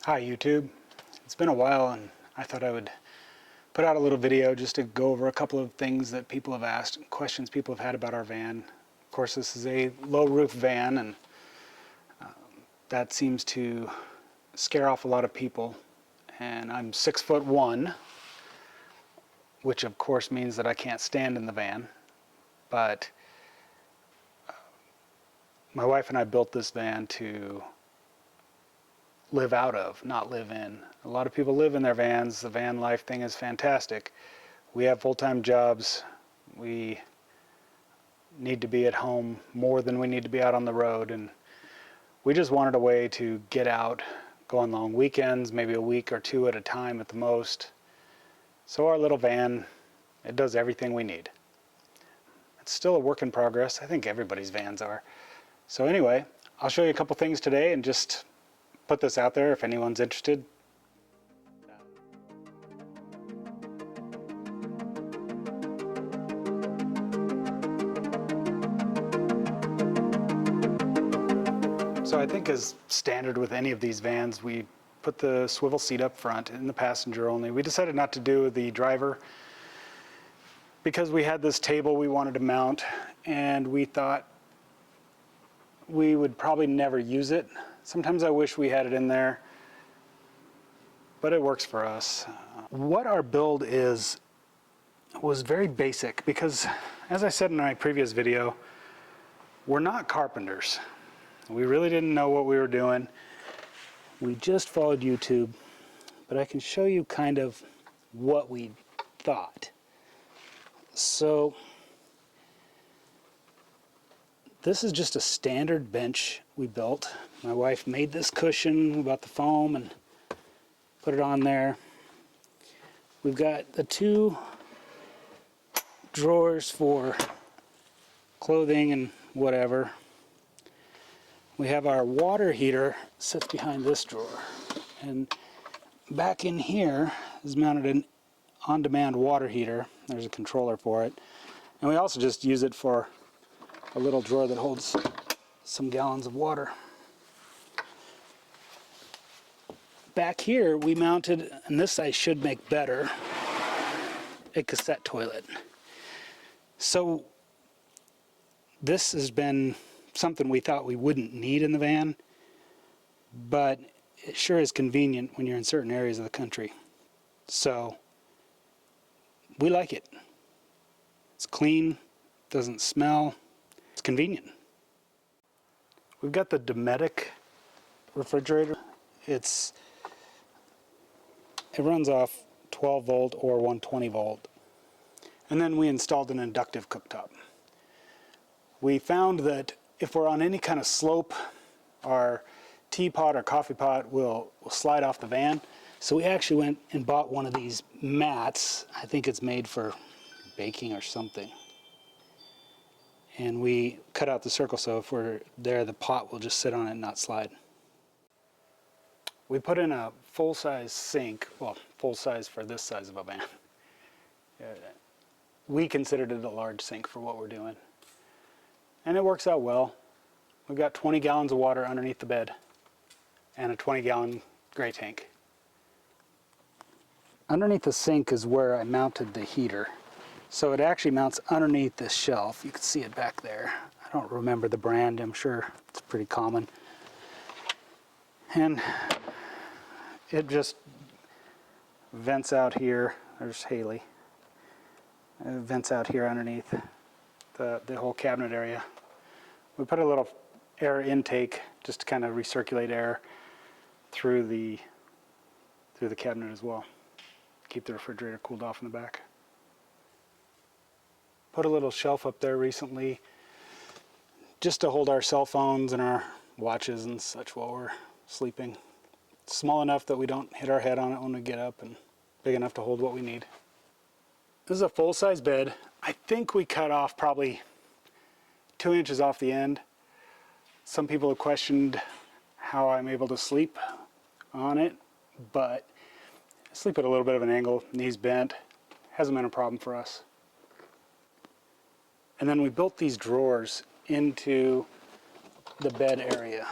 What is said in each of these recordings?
Hi YouTube. It's been a while and I thought I would put out a little video just to go over a couple of things that people have asked, questions people have had about our van. Of course, this is a low roof van, and that seems to scare off a lot of people. And I'm 6'1", which of course means that I can't stand in the van. But my wife and I built this van to live out of, not live in. A lot of people live in their vans. The van life thing is fantastic. We have full-time jobs. We need to be at home more than we need to be out on the road, and we just wanted a way to get out, go on long weekends, maybe a week or two at a time at the most. So our little van, it does everything we need. It's still a work in progress. I think everybody's vans are. So anyway, I'll show you a couple things today and just put this out there if anyone's interested. So I think as standard with any of these vans, we put the swivel seat up front and the passenger only. We decided not to do the driver because we had this table we wanted to mount, and we thought we would probably never use it. Sometimes I wish we had it in there, but it works for us. What our build was very basic because, as I said in my previous video, we're not carpenters. We really didn't know what we were doing. We just followed YouTube, but I can show you kind of what we thought. So this is just a standard bench we built. My wife made this cushion, we bought the foam and put it on there. We've got the two drawers for clothing and whatever. We have our water heater sits behind this drawer, and back in here is mounted an on-demand water heater. There's a controller for it, and we also just use it for a little drawer that holds some gallons of water. Back here we mounted, and this I should make better, a cassette toilet. So this has been something we thought we wouldn't need in the van, but it sure is convenient when you're in certain areas of the country. So we like it. It's clean, doesn't smell, it's convenient. We've got the Dometic refrigerator. It runs off 12 volt or 120 volt. And then we installed an inductive cooktop. We found that if we're on any kind of slope, our teapot or coffee pot will slide off the van. So we actually went and bought one of these mats. I think it's made for baking or something. And we cut out the circle so if we're there, the pot will just sit on it and not slide. We put in a full-size sink, well, full-size for this size of a van. We considered it a large sink for what we're doing. And it works out well. We've got 20 gallons of water underneath the bed and a 20-gallon gray tank. Underneath the sink is where I mounted the heater. So it actually mounts underneath this shelf. You can see it back there. I don't remember the brand. I'm sure it's pretty common. And it just vents out here. There's Haley. It vents out here underneath the whole cabinet area. We put a little air intake just to kind of recirculate air through the cabinet as well. Keep the refrigerator cooled off in the back. Put a little shelf up there recently just to hold our cell phones and our watches and such while we're sleeping. It's small enough that we don't hit our head on it when we get up, and big enough to hold what we need. This is a full-size bed. I think we cut off probably 2 inches off the end. Some people have questioned how I'm able to sleep on it, but I sleep at a little bit of an angle, knees bent. Hasn't been a problem for us. And then we built these drawers into the bed area.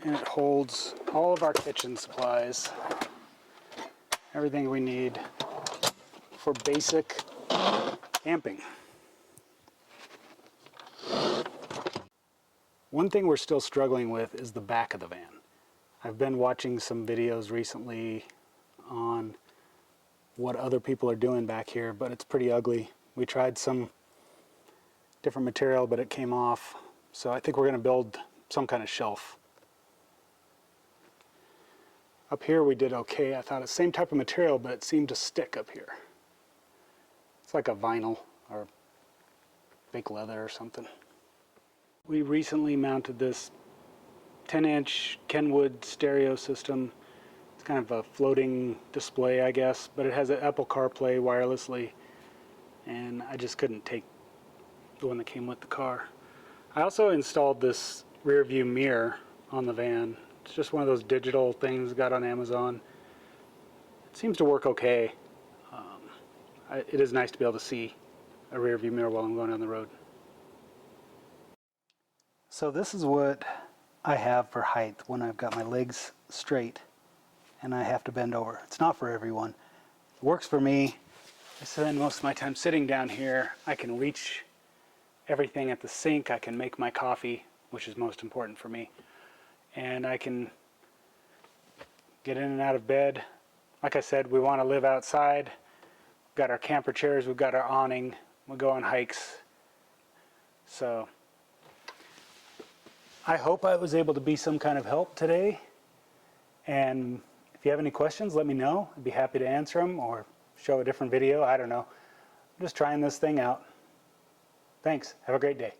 and it holds all of our kitchen supplies, everything we need for basic camping. One thing we're still struggling with is the back of the van. I've been watching some videos recently on what other people are doing back here, but it's pretty ugly. We tried some different material, but it came off. So I think we're going to build some kind of shelf. Up here we did okay. I thought it's the same type of material, but it seemed to stick up here. It's like a vinyl or fake leather or something. We recently mounted this 10-inch Kenwood stereo system. It's kind of a floating display, I guess, but it has an Apple CarPlay wirelessly, and I just couldn't take the one that came with the car. I also installed this rear view mirror on the van. It's just one of those digital things I got on Amazon. It seems to work okay. It is nice to be able to see a rear view mirror while I'm going down the road. So this is what I have for height when I've got my legs straight and I have to bend over. It's not for everyone. It works for me. I spend most of my time sitting down here. I can reach everything at the sink. I can make my coffee, which is most important for me. And I can get in and out of bed. Like I said, we want to live outside. We've got our camper chairs, we've got our awning, we'll go on hikes. So I hope I was able to be some kind of help today. And if you have any questions, let me know. I'd be happy to answer them or show a different video. I don't know. I'm just trying this thing out. Thanks. Have a great day.